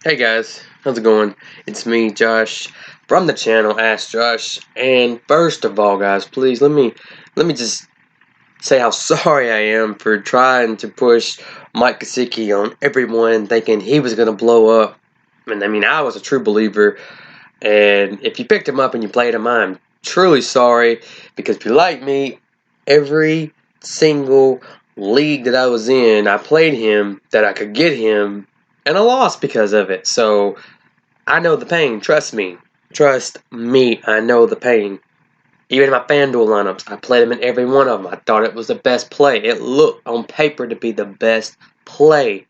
Hey guys, how's it going? It's me, Josh, from the channel Ask Josh. And first of all, guys, please let me just say how sorry I am for trying to push Mike Gesicki on everyone, thinking he was gonna blow up. And I mean, I was a true believer. And if you picked him up and you played him, I'm truly sorry, because if you like me, every single league that I was in, I played him that I could get him, and I lost because of it. So I know the pain. Trust me. Trust me. I know the pain. Even in my FanDuel lineups, I played him in every one of them. I thought it was the best play. It looked on paper to be the best play.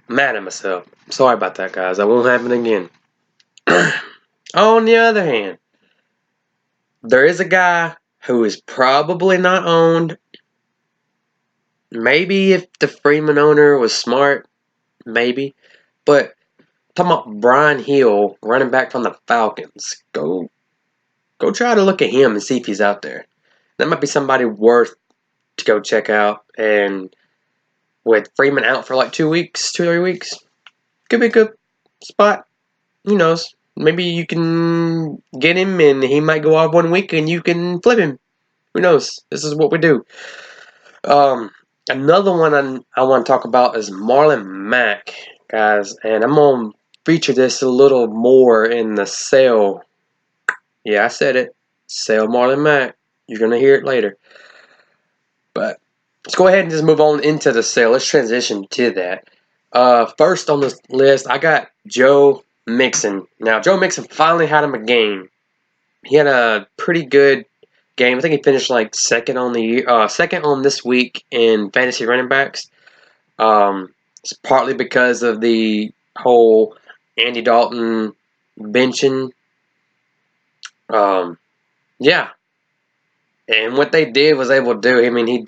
Mad at myself. Sorry about that, guys. That won't happen again. On the other hand, there is a guy who is probably not owned. Maybe if the Freeman owner was smart, maybe. But talking about Brian Hill, running back from the Falcons. Go try to look at him and see if he's out there. That might be somebody worth to go check out. And with Freeman out for like 2 weeks, 2 or 3 weeks, could be a good spot. Who knows? Maybe you can get him and he might go off 1 week and you can flip him. Who knows? This is what we do. Another one I want to talk about is Marlon Mack, guys. And I'm going to feature this a little more in the sale. Yeah, I said it. Sale Marlon Mack. You're going to hear it later. But let's go ahead and just move on into the sale. Let's transition to that. First on this list, I got Joe Mixon. Now, Joe Mixon finally had him a game. He had a pretty good game. I think he finished like second on this week in fantasy running backs. It's partly because of the whole Andy Dalton benching. Yeah. And what they did was able to do, I mean, he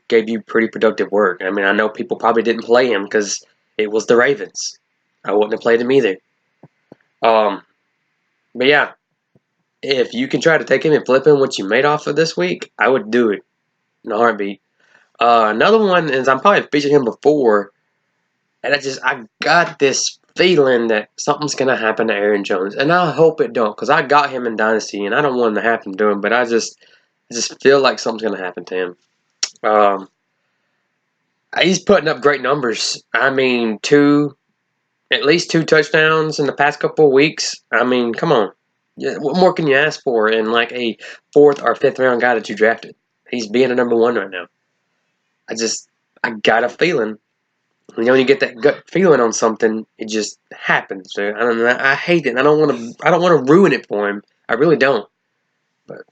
gave you pretty productive work. I mean, I know people probably didn't play him because it was the Ravens. I wouldn't have played him either. But yeah, if you can try to take him and flip him what you made off of this week, I would do it in a heartbeat. Another one is I'm probably featured him before, and I got this feeling that something's gonna happen to Aaron Jones, and I hope it don't, because I got him in Dynasty, and I don't want it to happen to him, but I just feel like something's gonna happen to him. He's putting up great numbers. I mean, at least 2 touchdowns in the past couple of weeks. I mean, come on. Yeah, what more can you ask for in like a 4th or 5th round guy that you drafted? He's being a number 1 right now. I got a feeling. You know, when you get that gut feeling on something, it just happens. Dude. I don't know. I hate it. I don't want to ruin it for him. I really don't. But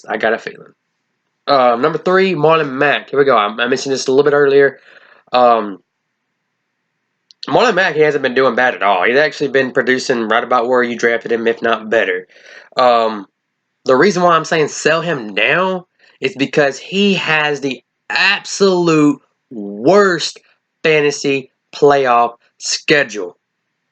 I got a feeling. Number 3, Marlon Mack. Here we go. I mentioned this a little bit earlier. Marlon Mack, he hasn't been doing bad at all. He's actually been producing right about where you drafted him, if not better. The reason why I'm saying sell him now is because he has the absolute worst fantasy playoff schedule.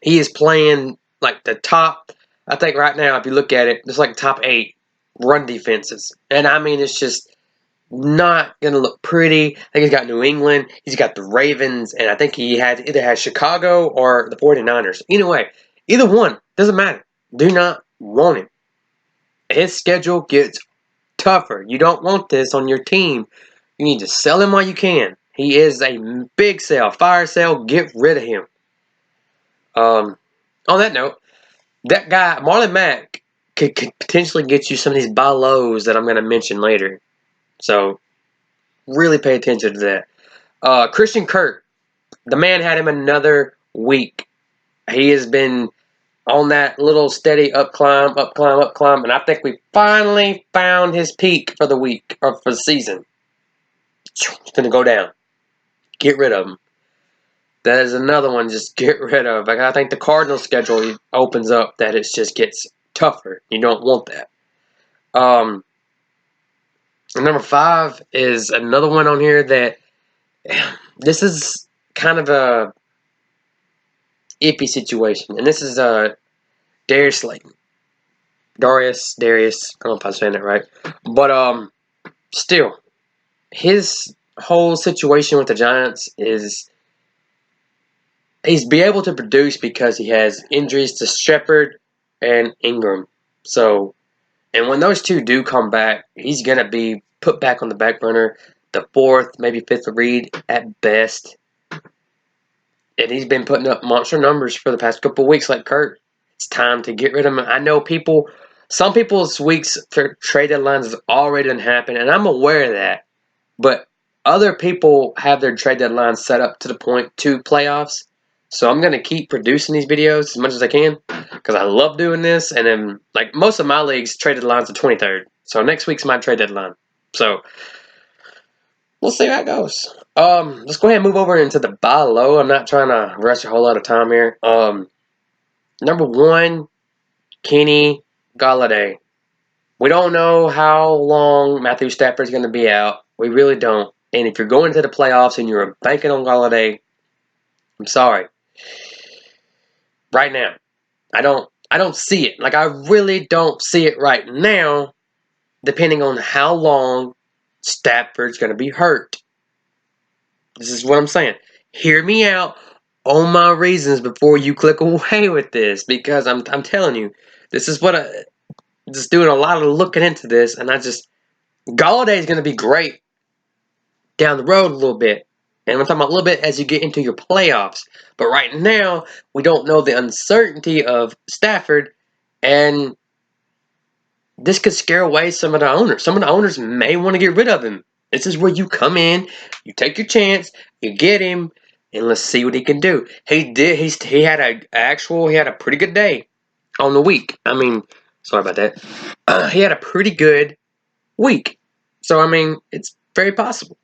He is playing like the top, I think right now, if you look at it, it's like top 8 run defenses. And I mean, it's just not going to look pretty. I think he's got New England, he's got the Ravens, and I think he either has Chicago or the 49ers. Anyway, either one, doesn't matter. Do not want him. His schedule gets tougher. You don't want this on your team. You need to sell him while you can. He is a big sell, fire sale. Get rid of him. On that note, that guy, Marlon Mack, could potentially get you some of these buy lows that I'm going to mention later. So, really pay attention to that. Christian Kirk, the man had him another week. He has been on that little steady up climb, and I think we finally found his peak for the week, or for the season. It's going to go down. Get rid of him. That is another one, just get rid of. Like, I think the Cardinals schedule opens up that it just gets tougher. You don't want that. Number 5 is another one on here that this is kind of a iffy situation. And this is Darius Slayton. Darius. I don't know if I'm saying that right. But still, his whole situation with the Giants is he's be able to produce because he has injuries to Shepard and Ingram. So, and when those two do come back, he's gonna be put back on the back burner, the fourth, maybe fifth read at best. And he's been putting up monster numbers for the past couple of weeks, like Kurt. It's time to get rid of him. I know some people's weeks for trade deadlines has already done happened, and I'm aware of that. But other people have their trade deadlines set up to the point to playoffs. So I'm going to keep producing these videos as much as I can because I love doing this. And then, like, most of my leagues, trade deadline's the 23rd. So next week's my trade deadline. So we'll see how it goes. Let's go ahead and move over into the buy low. I'm not trying to rush a whole lot of time here. Number 1, Kenny Golladay. We don't know how long Matthew Stafford's going to be out. We really don't. And if you're going to the playoffs and you're banking on Golladay, I'm sorry. Right now, I don't see it. Like, I really don't see it right now, depending on how long Stafford's going to be hurt. This is what I'm saying. Hear me out on my reasons before you click away with this, because I'm telling you, this is what just doing a lot of looking into this, and Golladay is going to be great down the road a little bit. And I'm talking about a little bit as you get into your playoffs. But right now, we don't know the uncertainty of Stafford, and this could scare away some of the owners. Some of the owners may want to get rid of him. This is where you come in, you take your chance, you get him, and let's see what he can do. He had a pretty good day on the week. I mean, sorry about that. He had a pretty good week. So, I mean, it's very possible.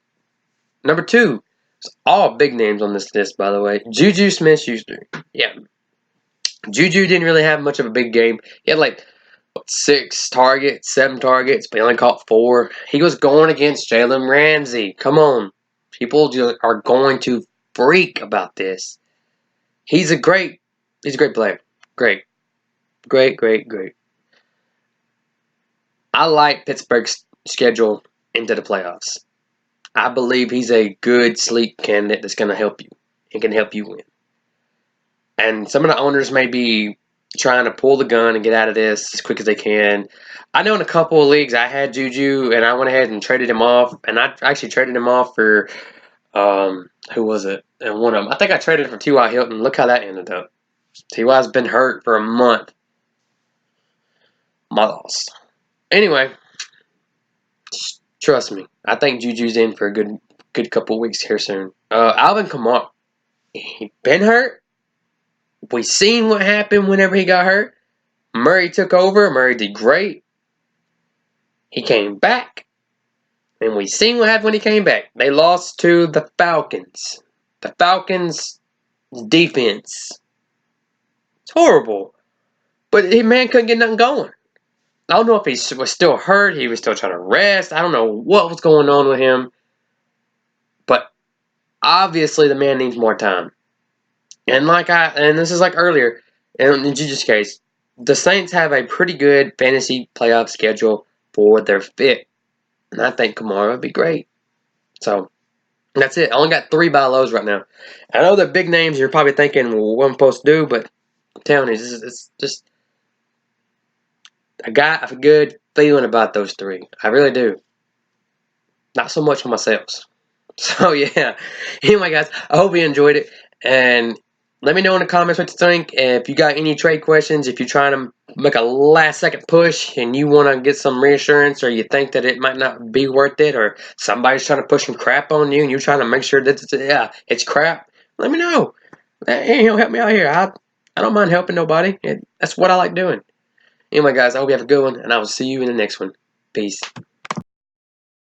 Number 2, it's all big names on this list, by the way. Juju Smith-Schuster. Yeah. Juju didn't really have much of a big game. He had like 6 targets, 7 targets, but he only caught 4. He was going against Jalen Ramsey. Come on. People are going to freak about this. He's a great player. Great. I like Pittsburgh's schedule into the playoffs. I believe he's a good sleep candidate that's going to help you. He can help you win. And some of the owners may be trying to pull the gun and get out of this as quick as they can. I know in a couple of leagues I had Juju, and I went ahead and traded him off. And I actually traded him off for, who was it? And one of them. I think I traded for T.Y. Hilton. Look how that ended up. T.Y.'s been hurt for a month. My loss. Anyway, trust me. I think Juju's in for a good couple of weeks here soon. Alvin Kamara. He been hurt. We seen what happened whenever he got hurt. Murray took over. Murray did great. He came back. And we seen what happened when he came back. They lost to the Falcons. The Falcons' defense. It's horrible. But man couldn't get nothing going. I don't know if he was still hurt. He was still trying to rest. I don't know what was going on with him. But obviously the man needs more time. And this is like earlier, in Juju's case, the Saints have a pretty good fantasy playoff schedule for their fit. And I think Kamara would be great. So, that's it. I only got 3 buy lows right now. I know they're big names. You're probably thinking, well, what am I supposed to do? But I'm telling you, it's just, I got a good feeling about those 3. I really do. Not so much for myself. So, yeah. Anyway, guys, I hope you enjoyed it. And let me know in the comments what you think. If you got any trade questions, if you're trying to make a last-second push and you want to get some reassurance, or you think that it might not be worth it, or somebody's trying to push some crap on you and you're trying to make sure that it's crap, let me know. Hey, help me out here. I don't mind helping nobody. That's what I like doing. Anyway, guys, I hope you have a good one, and I will see you in the next one. Peace.